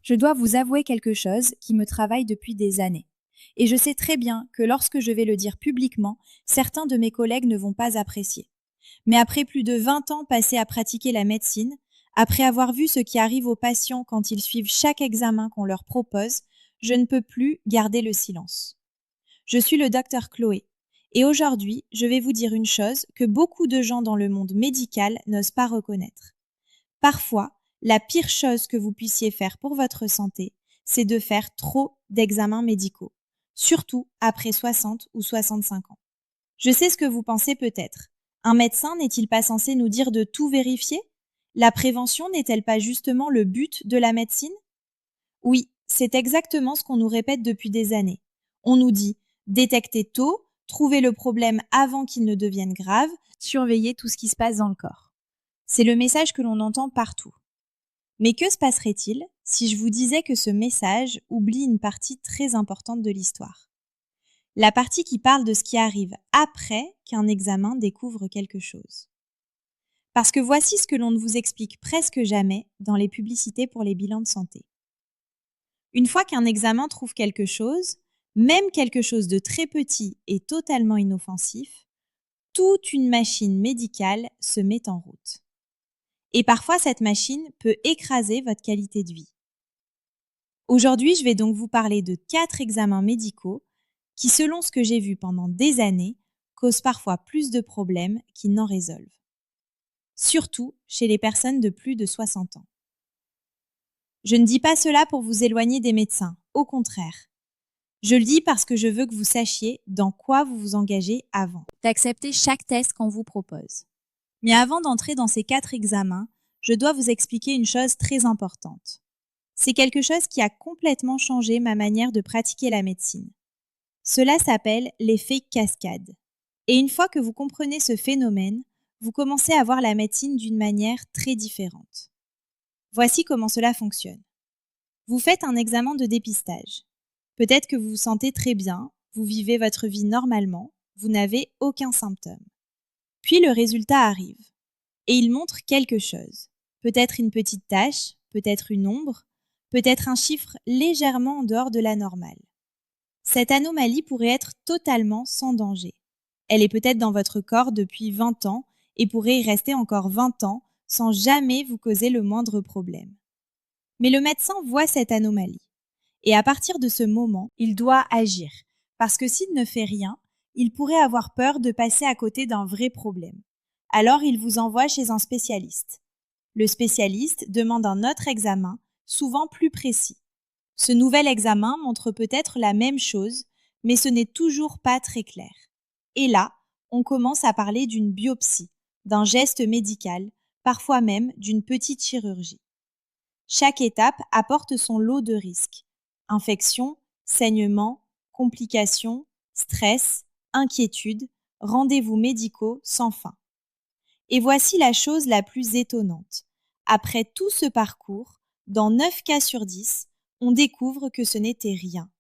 Je dois vous avouer quelque chose qui me travaille depuis des années. Et je sais très bien que lorsque je vais le dire publiquement, certains de mes collègues ne vont pas apprécier. Mais après plus de 20 ans passés à pratiquer la médecine, après avoir vu ce qui arrive aux patients quand ils suivent chaque examen qu'on leur propose, je ne peux plus garder le silence. Je suis le docteur Chloé. Et aujourd'hui, je vais vous dire une chose que beaucoup de gens dans le monde médical n'osent pas reconnaître. Parfois, la pire chose que vous puissiez faire pour votre santé, c'est de faire trop d'examens médicaux, surtout après 60 ou 65 ans. Je sais ce que vous pensez peut-être. Un médecin n'est-il pas censé nous dire de tout vérifier? La prévention n'est-elle pas justement le but de la médecine? Oui, c'est exactement ce qu'on nous répète depuis des années. On nous dit détecter tôt, trouver le problème avant qu'il ne devienne grave, surveiller tout ce qui se passe dans le corps. C'est le message que l'on entend partout. Mais que se passerait-il si je vous disais que ce message oublie une partie très importante de l'histoire? La partie qui parle de ce qui arrive après qu'un examen découvre quelque chose. Parce que voici ce que l'on ne vous explique presque jamais dans les publicités pour les bilans de santé. Une fois qu'un examen trouve quelque chose, même quelque chose de très petit et totalement inoffensif, toute une machine médicale se met en route. Et parfois, cette machine peut écraser votre qualité de vie. Aujourd'hui, je vais donc vous parler de 4 examens médicaux qui, selon ce que j'ai vu pendant des années, causent parfois plus de problèmes qu'ils n'en résolvent. Surtout chez les personnes de plus de 60 ans. Je ne dis pas cela pour vous éloigner des médecins, au contraire. Je le dis parce que je veux que vous sachiez dans quoi vous vous engagez avant d'accepter chaque test qu'on vous propose. Mais avant d'entrer dans ces 4 examens, je dois vous expliquer une chose très importante. C'est quelque chose qui a complètement changé ma manière de pratiquer la médecine. Cela s'appelle l'effet cascade. Et une fois que vous comprenez ce phénomène, vous commencez à voir la médecine d'une manière très différente. Voici comment cela fonctionne. Vous faites un examen de dépistage. Peut-être que vous vous sentez très bien, vous vivez votre vie normalement, vous n'avez aucun symptôme. Puis le résultat arrive. Et il montre quelque chose. Peut-être une petite tache, peut-être une ombre, peut-être un chiffre légèrement en dehors de la normale. Cette anomalie pourrait être totalement sans danger. Elle est peut-être dans votre corps depuis 20 ans et pourrait y rester encore 20 ans sans jamais vous causer le moindre problème. Mais le médecin voit cette anomalie. Et à partir de ce moment, il doit agir. Parce que s'il ne fait rien, il pourrait avoir peur de passer à côté d'un vrai problème. Alors il vous envoie chez un spécialiste. Le spécialiste demande un autre examen, souvent plus précis. Ce nouvel examen montre peut-être la même chose, mais ce n'est toujours pas très clair. Et là, on commence à parler d'une biopsie, d'un geste médical, parfois même d'une petite chirurgie. Chaque étape apporte son lot de risques. Infection, saignement, complications, stress, inquiétude, rendez-vous médicaux sans fin. Et voici la chose la plus étonnante. Après tout ce parcours, dans 9 cas sur 10, on découvre que ce n'était rien.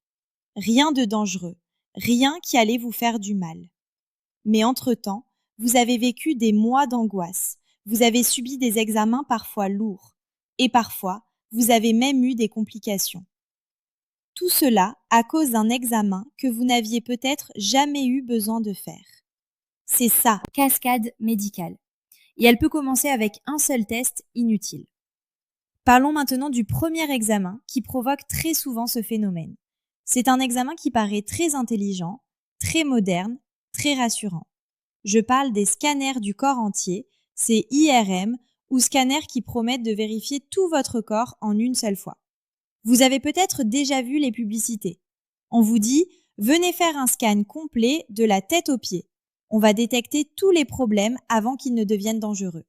Rien de dangereux, rien qui allait vous faire du mal. Mais entre-temps, vous avez vécu des mois d'angoisse, vous avez subi des examens parfois lourds, et parfois, vous avez même eu des complications. Tout cela à cause d'un examen que vous n'aviez peut-être jamais eu besoin de faire. C'est ça, cascade médicale. Et elle peut commencer avec un seul test inutile. Parlons maintenant du premier examen qui provoque très souvent ce phénomène. C'est un examen qui paraît très intelligent, très moderne, très rassurant. Je parle des scanners du corps entier, ces IRM ou scanners qui promettent de vérifier tout votre corps en une seule fois. Vous avez peut-être déjà vu les publicités. On vous dit « Venez faire un scan complet de la tête aux pieds ». On va détecter tous les problèmes avant qu'ils ne deviennent dangereux.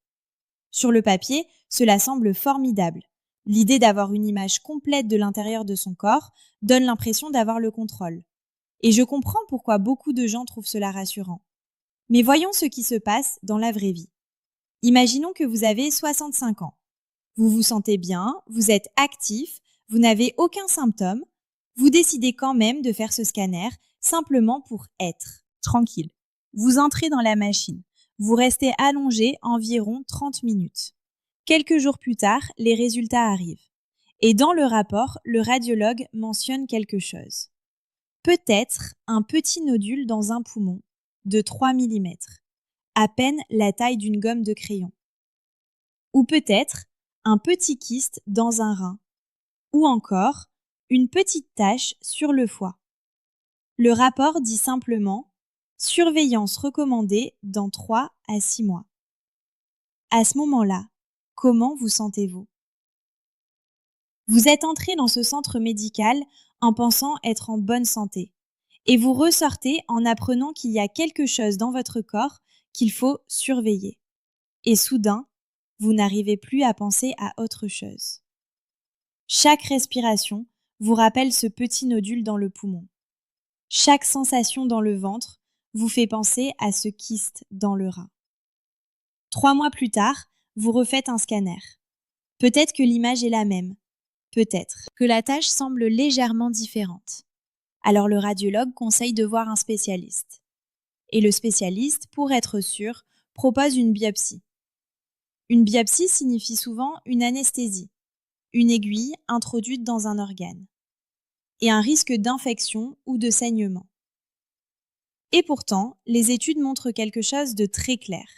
Sur le papier, cela semble formidable. L'idée d'avoir une image complète de l'intérieur de son corps donne l'impression d'avoir le contrôle. Et je comprends pourquoi beaucoup de gens trouvent cela rassurant. Mais voyons ce qui se passe dans la vraie vie. Imaginons que vous avez 65 ans. Vous vous sentez bien, vous êtes actif, vous n'avez aucun symptôme. Vous décidez quand même de faire ce scanner simplement pour être tranquille. Vous entrez dans la machine. Vous restez allongé environ 30 minutes. Quelques jours plus tard, les résultats arrivent. Et dans le rapport, le radiologue mentionne quelque chose. Peut-être un petit nodule dans un poumon de 3 mm, à peine la taille d'une gomme de crayon. Ou peut-être un petit kyste dans un rein. Ou encore une petite tache sur le foie. Le rapport dit simplement « surveillance recommandée dans 3 à 6 mois ». À ce moment-là, comment vous sentez-vous? Vous êtes entré dans ce centre médical en pensant être en bonne santé et vous ressortez en apprenant qu'il y a quelque chose dans votre corps qu'il faut surveiller. Et soudain, vous n'arrivez plus à penser à autre chose. Chaque respiration vous rappelle ce petit nodule dans le poumon. Chaque sensation dans le ventre vous fait penser à ce kyste dans le rein. 3 mois plus tard, vous refaites un scanner. Peut-être que l'image est la même. Peut-être que la tâche semble légèrement différente. Alors le radiologue conseille de voir un spécialiste. Et le spécialiste, pour être sûr, propose une biopsie. Une biopsie signifie souvent une anesthésie, une aiguille introduite dans un organe, et un risque d'infection ou de saignement. Et pourtant, les études montrent quelque chose de très clair.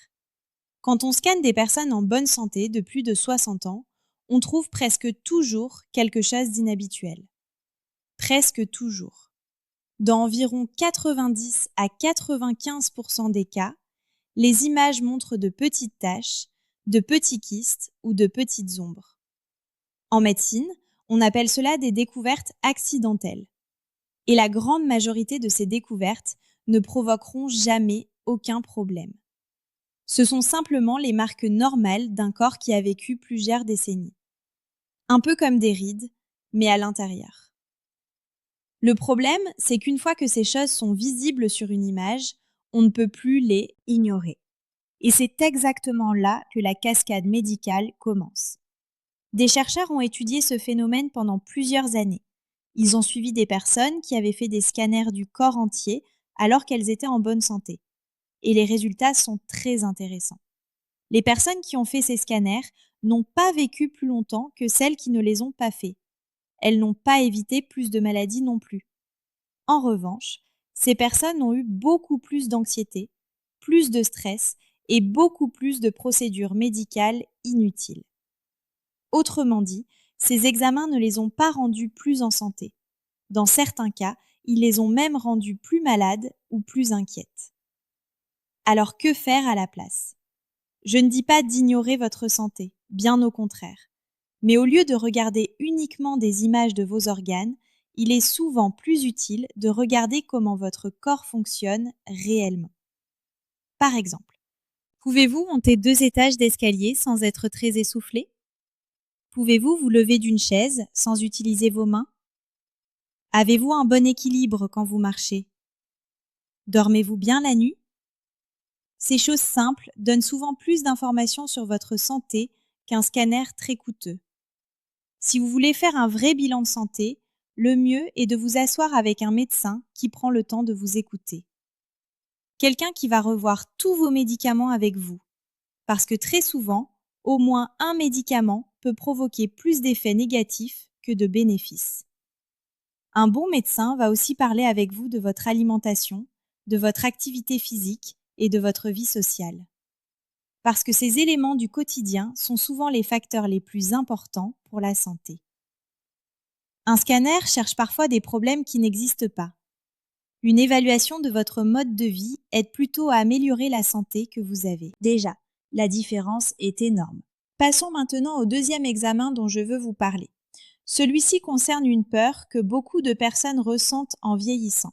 Quand on scanne des personnes en bonne santé de plus de 60 ans, on trouve presque toujours quelque chose d'inhabituel. Presque toujours. Dans environ 90 à 95% des cas, les images montrent de petites taches, de petits kystes ou de petites ombres. En médecine, on appelle cela des découvertes accidentelles. Et la grande majorité de ces découvertes ne provoqueront jamais aucun problème. Ce sont simplement les marques normales d'un corps qui a vécu plusieurs décennies. Un peu comme des rides, mais à l'intérieur. Le problème, c'est qu'une fois que ces choses sont visibles sur une image, on ne peut plus les ignorer. Et c'est exactement là que la cascade médicale commence. Des chercheurs ont étudié ce phénomène pendant plusieurs années. Ils ont suivi des personnes qui avaient fait des scanners du corps entier alors qu'elles étaient en bonne santé. Et les résultats sont très intéressants. Les personnes qui ont fait ces scanners n'ont pas vécu plus longtemps que celles qui ne les ont pas faits. Elles n'ont pas évité plus de maladies non plus. En revanche, ces personnes ont eu beaucoup plus d'anxiété, plus de stress et beaucoup plus de procédures médicales inutiles. Autrement dit, ces examens ne les ont pas rendues plus en santé. Dans certains cas, ils les ont même rendues plus malades ou plus inquiètes. Alors que faire à la place? Je ne dis pas d'ignorer votre santé, bien au contraire. Mais au lieu de regarder uniquement des images de vos organes, il est souvent plus utile de regarder comment votre corps fonctionne réellement. Par exemple, pouvez-vous monter 2 étages d'escalier sans être très essoufflé? Pouvez-vous vous lever d'une chaise sans utiliser vos mains? Avez-vous un bon équilibre quand vous marchez? Dormez-vous bien la nuit? Ces choses simples donnent souvent plus d'informations sur votre santé qu'un scanner très coûteux. Si vous voulez faire un vrai bilan de santé, le mieux est de vous asseoir avec un médecin qui prend le temps de vous écouter. Quelqu'un qui va revoir tous vos médicaments avec vous. Parce que très souvent, au moins un médicament peut provoquer plus d'effets négatifs que de bénéfices. Un bon médecin va aussi parler avec vous de votre alimentation, de votre activité physique et de votre vie sociale. Parce que ces éléments du quotidien sont souvent les facteurs les plus importants pour la santé. Un scanner cherche parfois des problèmes qui n'existent pas. Une évaluation de votre mode de vie aide plutôt à améliorer la santé que vous avez. Déjà, la différence est énorme. Passons maintenant au deuxième examen dont je veux vous parler. Celui-ci concerne une peur que beaucoup de personnes ressentent en vieillissant.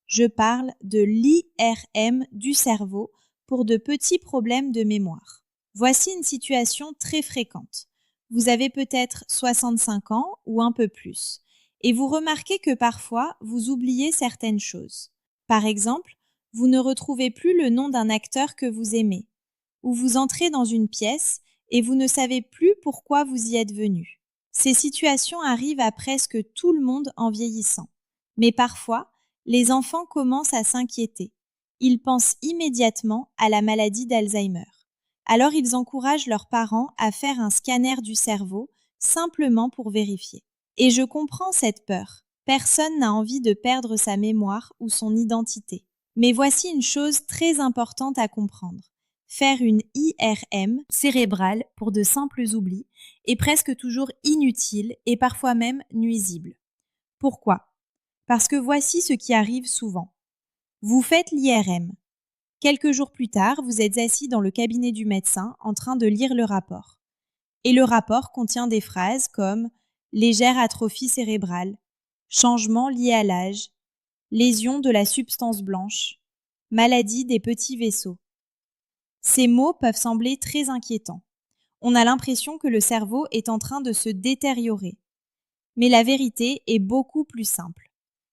Je parle de l'IRM du cerveau pour de petits problèmes de mémoire. Voici une situation très fréquente. Vous avez peut-être 65 ans ou un peu plus, et vous remarquez que parfois vous oubliez certaines choses. Par exemple, vous ne retrouvez plus le nom d'un acteur que vous aimez, ou vous entrez dans une pièce et vous ne savez plus pourquoi vous y êtes venu. Ces situations arrivent à presque tout le monde en vieillissant, mais parfois, les enfants commencent à s'inquiéter. Ils pensent immédiatement à la maladie d'Alzheimer. Alors ils encouragent leurs parents à faire un scanner du cerveau simplement pour vérifier. Et je comprends cette peur. Personne n'a envie de perdre sa mémoire ou son identité. Mais voici une chose très importante à comprendre. Faire une IRM cérébrale pour de simples oublis est presque toujours inutile et parfois même nuisible. Pourquoi? Parce que voici ce qui arrive souvent. Vous faites l'IRM. Quelques jours plus tard, vous êtes assis dans le cabinet du médecin en train de lire le rapport. Et le rapport contient des phrases comme légère atrophie cérébrale, changement lié à l'âge, lésion de la substance blanche, maladie des petits vaisseaux. Ces mots peuvent sembler très inquiétants. On a l'impression que le cerveau est en train de se détériorer. Mais la vérité est beaucoup plus simple.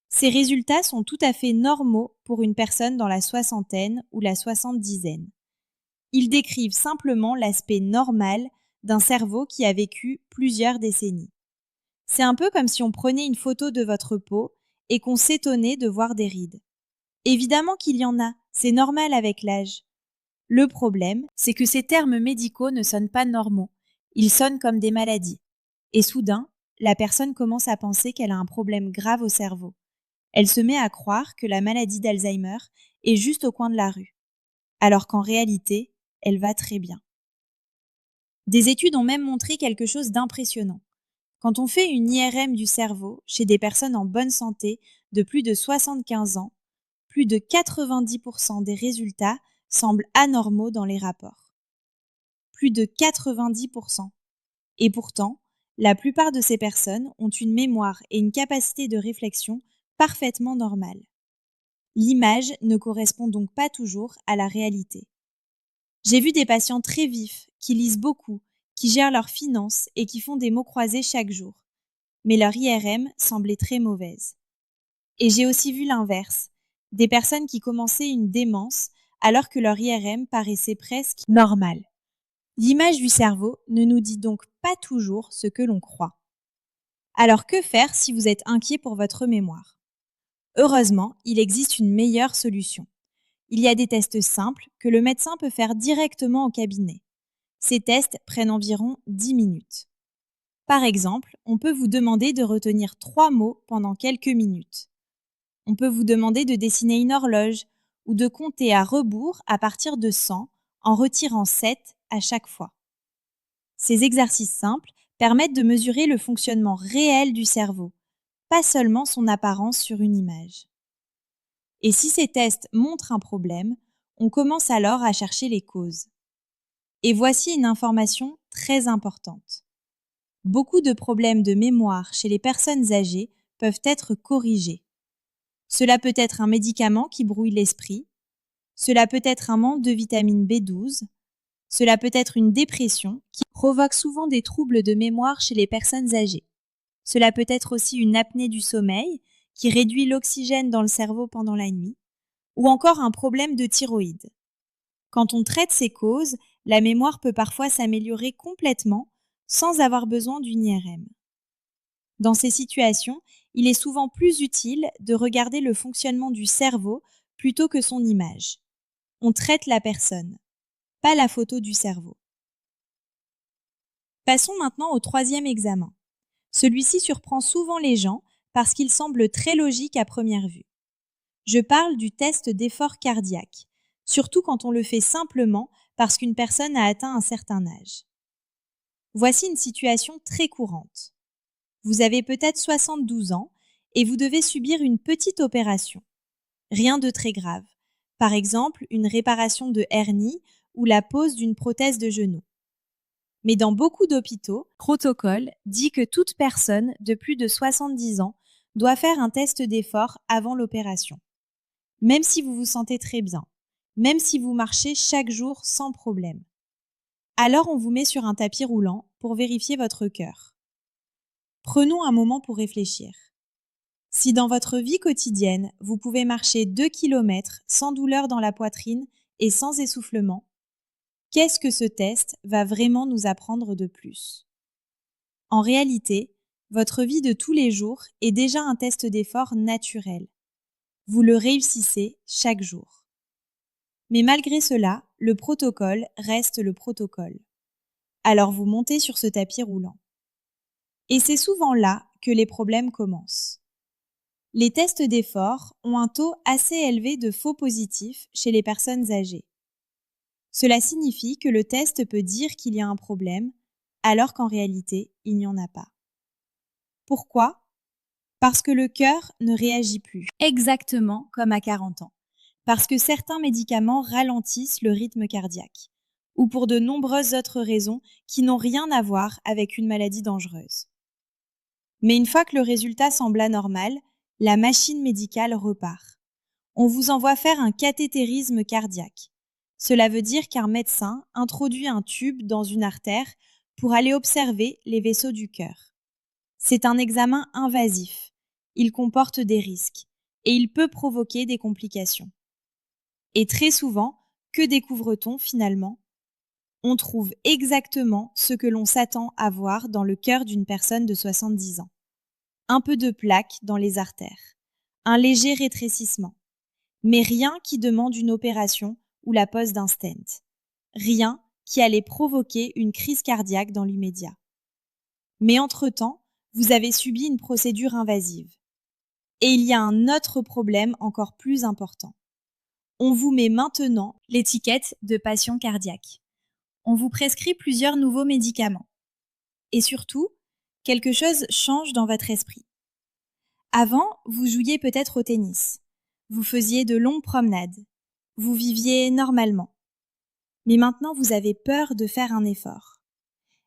Ces résultats sont tout à fait normaux pour une personne dans la soixantaine ou la soixante-dizaine. Ils décrivent simplement l'aspect normal d'un cerveau qui a vécu plusieurs décennies. C'est un peu comme si on prenait une photo de votre peau et qu'on s'étonnait de voir des rides. Évidemment qu'il y en a, c'est normal avec l'âge. Le problème, c'est que ces termes médicaux ne sonnent pas normaux, ils sonnent comme des maladies. Et soudain, la personne commence à penser qu'elle a un problème grave au cerveau. Elle se met à croire que la maladie d'Alzheimer est juste au coin de la rue, alors qu'en réalité, elle va très bien. Des études ont même montré quelque chose d'impressionnant. Quand on fait une IRM du cerveau chez des personnes en bonne santé de plus de 75 ans, plus de 90% des résultats semblent anormaux dans les rapports. Plus de 90%. Et pourtant, la plupart de ces personnes ont une mémoire et une capacité de réflexion parfaitement normales. L'image ne correspond donc pas toujours à la réalité. J'ai vu des patients très vifs, qui lisent beaucoup, qui gèrent leurs finances et qui font des mots croisés chaque jour. Mais leur IRM semblait très mauvaise. Et j'ai aussi vu l'inverse, des personnes qui commençaient une démence alors que leur IRM paraissait presque normale. L'image du cerveau ne nous dit donc pas toujours ce que l'on croit. Alors que faire si vous êtes inquiet pour votre mémoire? Heureusement, il existe une meilleure solution. Il y a des tests simples que le médecin peut faire directement au cabinet. Ces tests prennent environ 10 minutes. Par exemple, on peut vous demander de retenir 3 mots pendant quelques minutes. On peut vous demander de dessiner une horloge ou de compter à rebours à partir de 100 en retirant 7 à chaque fois. Ces exercices simples permettent de mesurer le fonctionnement réel du cerveau, pas seulement son apparence sur une image. Et si ces tests montrent un problème, on commence alors à chercher les causes. Et voici une information très importante. Beaucoup de problèmes de mémoire chez les personnes âgées peuvent être corrigés. Cela peut être un médicament qui brouille l'esprit, cela peut être un manque de vitamine B12, cela peut être une dépression qui provoque souvent des troubles de mémoire chez les personnes âgées. Cela peut être aussi une apnée du sommeil qui réduit l'oxygène dans le cerveau pendant la nuit, ou encore un problème de thyroïde. Quand on traite ces causes, la mémoire peut parfois s'améliorer complètement sans avoir besoin d'une IRM. Dans ces situations, il est souvent plus utile de regarder le fonctionnement du cerveau plutôt que son image. On traite la personne, pas la photo du cerveau. Passons maintenant au troisième examen. Celui-ci surprend souvent les gens parce qu'il semble très logique à première vue. Je parle du test d'effort cardiaque, surtout quand on le fait simplement parce qu'une personne a atteint un certain âge. Voici une situation très courante. Vous avez peut-être 72 ans et vous devez subir une petite opération. Rien de très grave. Par exemple, une réparation de hernie ou la pose d'une prothèse de genou. Mais dans beaucoup d'hôpitaux, le protocole dit que toute personne de plus de 70 ans doit faire un test d'effort avant l'opération. Même si vous vous sentez très bien, même si vous marchez chaque jour sans problème. Alors on vous met sur un tapis roulant pour vérifier votre cœur. Prenons un moment pour réfléchir. Si dans votre vie quotidienne, vous pouvez marcher 2 km sans douleur dans la poitrine et sans essoufflement, qu'est-ce que ce test va vraiment nous apprendre de plus? En réalité, votre vie de tous les jours est déjà un test d'effort naturel. Vous le réussissez chaque jour. Mais malgré cela, le protocole reste le protocole. Alors vous montez sur ce tapis roulant. Et c'est souvent là que les problèmes commencent. Les tests d'effort ont un taux assez élevé de faux positifs chez les personnes âgées. Cela signifie que le test peut dire qu'il y a un problème, alors qu'en réalité, il n'y en a pas. Pourquoi ? Parce que le cœur ne réagit plus exactement comme à 40 ans. Parce que certains médicaments ralentissent le rythme cardiaque, ou pour de nombreuses autres raisons qui n'ont rien à voir avec une maladie dangereuse. Mais une fois que le résultat semble anormal, la machine médicale repart. On vous envoie faire un cathétérisme cardiaque. Cela veut dire qu'un médecin introduit un tube dans une artère pour aller observer les vaisseaux du cœur. C'est un examen invasif. Il comporte des risques et il peut provoquer des complications. Et très souvent, que découvre-t-on finalement ? On trouve exactement ce que l'on s'attend à voir dans le cœur d'une personne de 70 ans. Un peu de plaque dans les artères, un léger rétrécissement, mais rien qui demande une opération ou la pose d'un stent. Rien qui allait provoquer une crise cardiaque dans l'immédiat. Mais entre-temps, vous avez subi une procédure invasive. Et il y a un autre problème encore plus important. On vous met maintenant l'étiquette de patient cardiaque. On vous prescrit plusieurs nouveaux médicaments. Et surtout, quelque chose change dans votre esprit. Avant, vous jouiez peut-être au tennis. Vous faisiez de longues promenades. Vous viviez normalement. Mais maintenant, vous avez peur de faire un effort.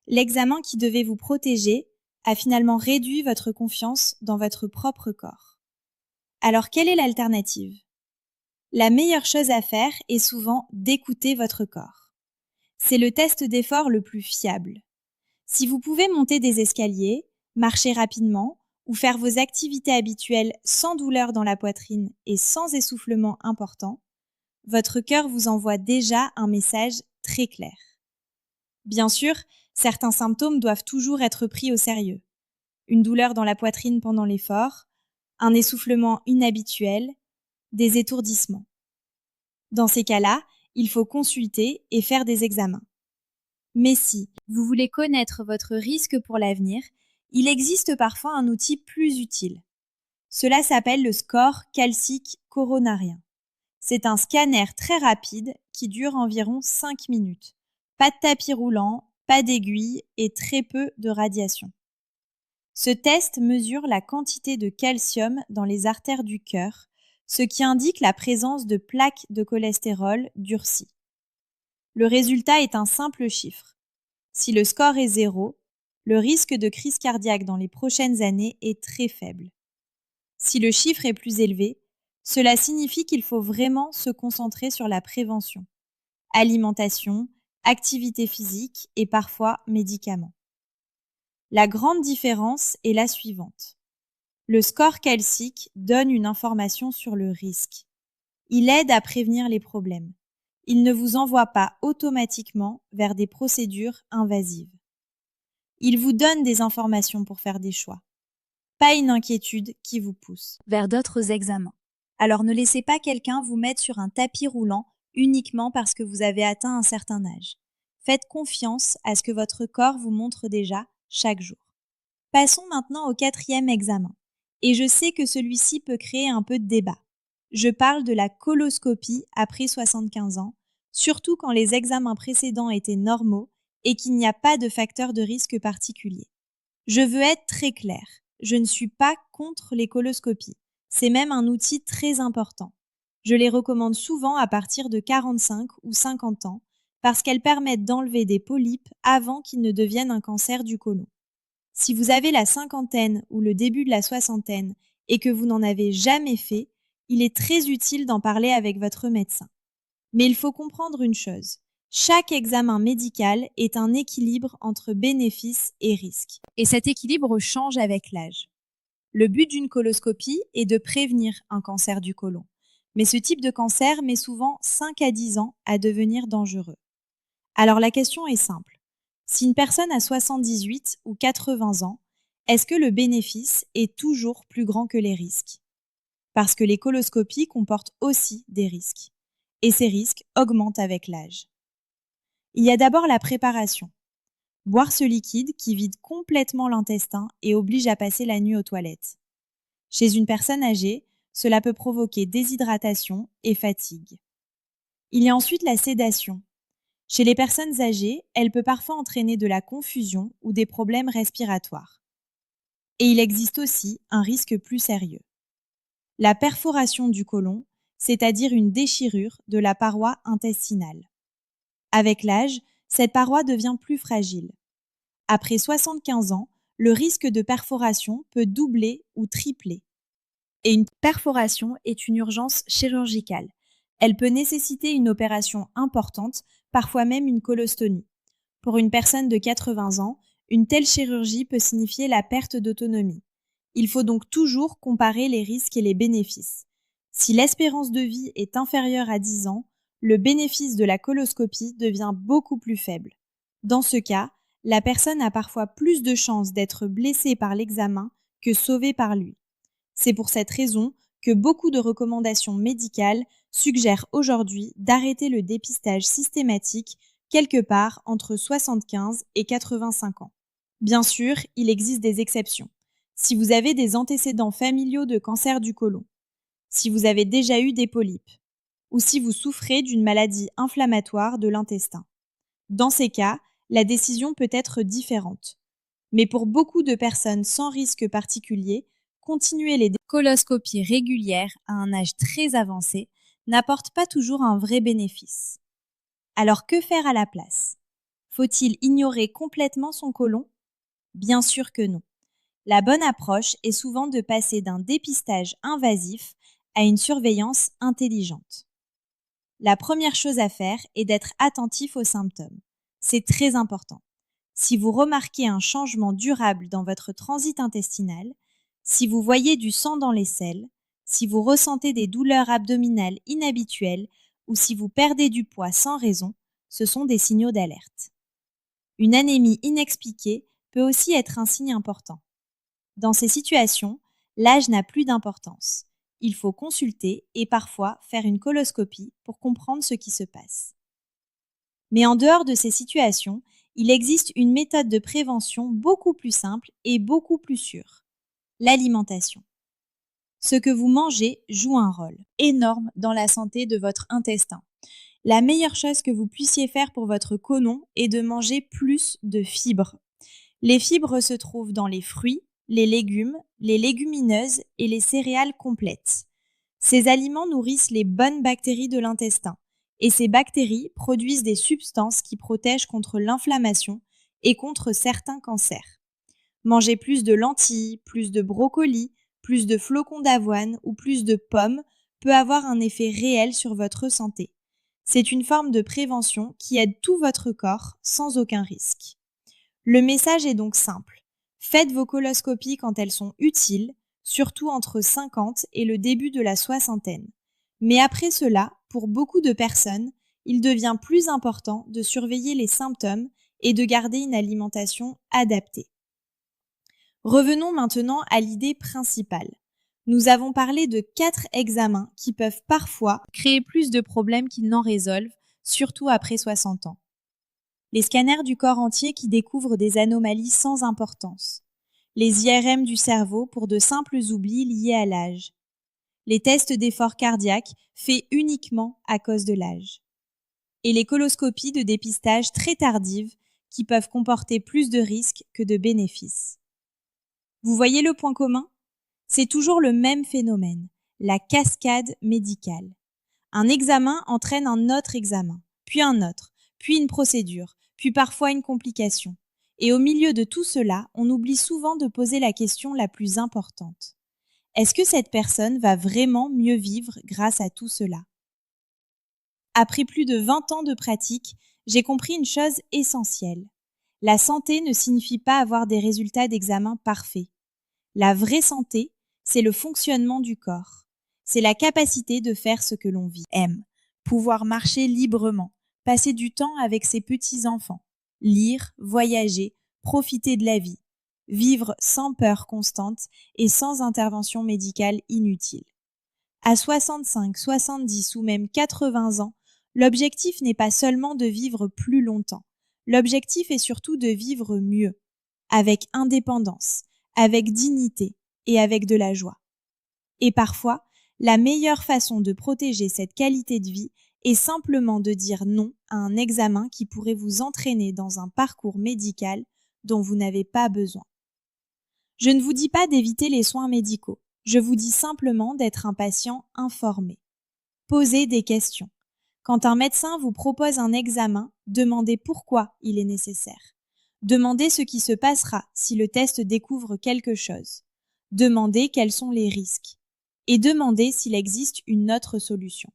L'examen qui devait vous protéger a finalement réduit votre confiance dans votre propre corps. Alors, quelle est l'alternative ? La meilleure chose à faire est souvent d'écouter votre corps. C'est le test d'effort le plus fiable. Si vous pouvez monter des escaliers, marcher rapidement ou faire vos activités habituelles sans douleur dans la poitrine et sans essoufflement important, votre cœur vous envoie déjà un message très clair. Bien sûr, certains symptômes doivent toujours être pris au sérieux. Une douleur dans la poitrine pendant l'effort, un essoufflement inhabituel, des étourdissements. Dans ces cas-là, il faut consulter et faire des examens. Mais si vous voulez connaître votre risque pour l'avenir, il existe parfois un outil plus utile. Cela s'appelle le score calcique coronarien. C'est un scanner très rapide qui dure environ 5 minutes. Pas de tapis roulant, pas d'aiguille et très peu de radiation. Ce test mesure la quantité de calcium dans les artères du cœur, ce qui indique la présence de plaques de cholestérol durcies. Le résultat est un simple chiffre. Si le score est 0, le risque de crise cardiaque dans les prochaines années est très faible. Si le chiffre est plus élevé, cela signifie qu'il faut vraiment se concentrer sur la prévention. Alimentation, activité physique et parfois médicaments. La grande différence est la suivante. Le score calcique donne une information sur le risque. Il aide à prévenir les problèmes. Il ne vous envoie pas automatiquement vers des procédures invasives. Il vous donne des informations pour faire des choix. Pas une inquiétude qui vous pousse vers d'autres examens. Alors ne laissez pas quelqu'un vous mettre sur un tapis roulant uniquement parce que vous avez atteint un certain âge. Faites confiance à ce que votre corps vous montre déjà chaque jour. Passons maintenant au 4e examen. Et je sais que celui-ci peut créer un peu de débat. Je parle de la coloscopie après 75 ans, surtout quand les examens précédents étaient normaux et qu'il n'y a pas de facteur de risque particulier. Je veux être très claire, je ne suis pas contre les coloscopies. C'est même un outil très important. Je les recommande souvent à partir de 45 ou 50 ans parce qu'elles permettent d'enlever des polypes avant qu'ils ne deviennent un cancer du côlon. Si vous avez la cinquantaine ou le début de la soixantaine et que vous n'en avez jamais fait, il est très utile d'en parler avec votre médecin. Mais il faut comprendre une chose. Chaque examen médical est un équilibre entre bénéfices et risques. Et cet équilibre change avec l'âge. Le but d'une coloscopie est de prévenir un cancer du côlon. Mais ce type de cancer met souvent 5 à 10 ans à devenir dangereux. Alors la question est simple. Si une personne a 78 ou 80 ans, est-ce que le bénéfice est toujours plus grand que les risques ? Parce que les coloscopies comportent aussi des risques. Et ces risques augmentent avec l'âge. Il y a d'abord la préparation. Boire ce liquide qui vide complètement l'intestin et oblige à passer la nuit aux toilettes. Chez une personne âgée, cela peut provoquer déshydratation et fatigue. Il y a ensuite la sédation. Chez les personnes âgées, elle peut parfois entraîner de la confusion ou des problèmes respiratoires. Et il existe aussi un risque plus sérieux. La perforation du côlon, c'est-à-dire une déchirure de la paroi intestinale. Avec l'âge, cette paroi devient plus fragile. Après 75 ans, le risque de perforation peut doubler ou tripler. Et une perforation est une urgence chirurgicale. Elle peut nécessiter une opération importante, parfois même une colostomie. Pour une personne de 80 ans, une telle chirurgie peut signifier la perte d'autonomie. Il faut donc toujours comparer les risques et les bénéfices. Si l'espérance de vie est inférieure à 10 ans, le bénéfice de la coloscopie devient beaucoup plus faible. Dans ce cas, la personne a parfois plus de chances d'être blessée par l'examen que sauvée par lui. C'est pour cette raison que beaucoup de recommandations médicales suggèrent aujourd'hui d'arrêter le dépistage systématique quelque part entre 75 et 85 ans. Bien sûr, il existe des exceptions. Si vous avez des antécédents familiaux de cancer du côlon, si vous avez déjà eu des polypes, ou si vous souffrez d'une maladie inflammatoire de l'intestin. Dans ces cas, la décision peut être différente. Mais pour beaucoup de personnes sans risque particulier, continuer les coloscopies régulières à un âge très avancé n'apporte pas toujours un vrai bénéfice. Alors que faire à la place? Faut-il ignorer complètement son côlon? Bien sûr que non. La bonne approche est souvent de passer d'un dépistage invasif à une surveillance intelligente. La première chose à faire est d'être attentif aux symptômes. C'est très important. Si vous remarquez un changement durable dans votre transit intestinal, si vous voyez du sang dans les selles, si vous ressentez des douleurs abdominales inhabituelles ou si vous perdez du poids sans raison, ce sont des signaux d'alerte. Une anémie inexpliquée peut aussi être un signe important. Dans ces situations, l'âge n'a plus d'importance. Il faut consulter et parfois faire une coloscopie pour comprendre ce qui se passe. Mais en dehors de ces situations, il existe une méthode de prévention beaucoup plus simple et beaucoup plus sûre. L'alimentation. Ce que vous mangez joue un rôle énorme dans la santé de votre intestin. La meilleure chose que vous puissiez faire pour votre côlon est de manger plus de fibres. Les fibres se trouvent dans les fruits, les légumes, les légumineuses et les céréales complètes. Ces aliments nourrissent les bonnes bactéries de l'intestin. Et ces bactéries produisent des substances qui protègent contre l'inflammation et contre certains cancers. Manger plus de lentilles, plus de brocolis, plus de flocons d'avoine ou plus de pommes peut avoir un effet réel sur votre santé. C'est une forme de prévention qui aide tout votre corps sans aucun risque. Le message est donc simple. Faites vos coloscopies quand elles sont utiles, surtout entre 50 et le début de la soixantaine. Mais après cela, pour beaucoup de personnes, il devient plus important de surveiller les symptômes et de garder une alimentation adaptée. Revenons maintenant à l'idée principale. Nous avons parlé de 4 examens qui peuvent parfois créer plus de problèmes qu'ils n'en résolvent, surtout après 60 ans. Les scanners du corps entier qui découvrent des anomalies sans importance. Les IRM du cerveau pour de simples oublis liés à l'âge. Les tests d'effort cardiaque faits uniquement à cause de l'âge. Et les coloscopies de dépistage très tardives qui peuvent comporter plus de risques que de bénéfices. Vous voyez le point commun? C'est toujours le même phénomène, la cascade médicale. Un examen entraîne un autre examen, puis un autre, puis une procédure, puis parfois une complication. Et au milieu de tout cela, on oublie souvent de poser la question la plus importante. Est-ce que cette personne va vraiment mieux vivre grâce à tout cela? Après plus de 20 ans de pratique, j'ai compris une chose essentielle. La santé ne signifie pas avoir des résultats d'examen parfaits. La vraie santé, c'est le fonctionnement du corps. C'est la capacité de faire ce que l'on aime, pouvoir marcher librement, passer du temps avec ses petits-enfants, lire, voyager, profiter de la vie, vivre sans peur constante et sans intervention médicale inutile. À 65, 70 ou même 80 ans, l'objectif n'est pas seulement de vivre plus longtemps. L'objectif est surtout de vivre mieux, avec indépendance, avec dignité et avec de la joie. Et parfois, la meilleure façon de protéger cette qualité de vie est simplement de dire non à un examen qui pourrait vous entraîner dans un parcours médical dont vous n'avez pas besoin. Je ne vous dis pas d'éviter les soins médicaux, je vous dis simplement d'être un patient informé. Posez des questions. Quand un médecin vous propose un examen, demandez pourquoi il est nécessaire. Demandez ce qui se passera si le test découvre quelque chose. Demandez quels sont les risques. Et demandez s'il existe une autre solution.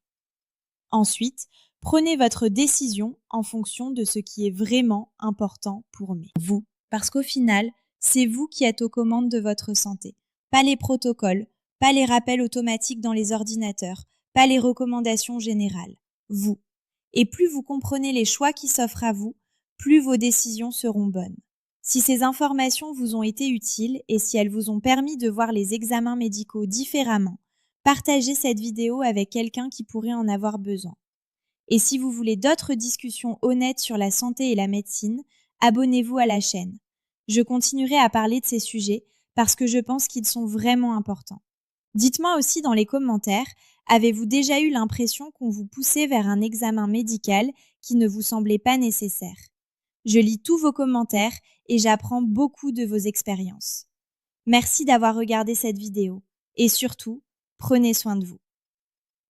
Ensuite, prenez votre décision en fonction de ce qui est vraiment important pour vous. Parce qu'au final, c'est vous qui êtes aux commandes de votre santé. Pas les protocoles, pas les rappels automatiques dans les ordinateurs, pas les recommandations générales. Vous. Et plus vous comprenez les choix qui s'offrent à vous, plus vos décisions seront bonnes. Si ces informations vous ont été utiles et si elles vous ont permis de voir les examens médicaux différemment, partagez cette vidéo avec quelqu'un qui pourrait en avoir besoin. Et si vous voulez d'autres discussions honnêtes sur la santé et la médecine, abonnez-vous à la chaîne. Je continuerai à parler de ces sujets parce que je pense qu'ils sont vraiment importants. Dites-moi aussi dans les commentaires, avez-vous déjà eu l'impression qu'on vous poussait vers un examen médical qui ne vous semblait pas nécessaire? Je lis tous vos commentaires et j'apprends beaucoup de vos expériences. Merci d'avoir regardé cette vidéo et surtout, prenez soin de vous.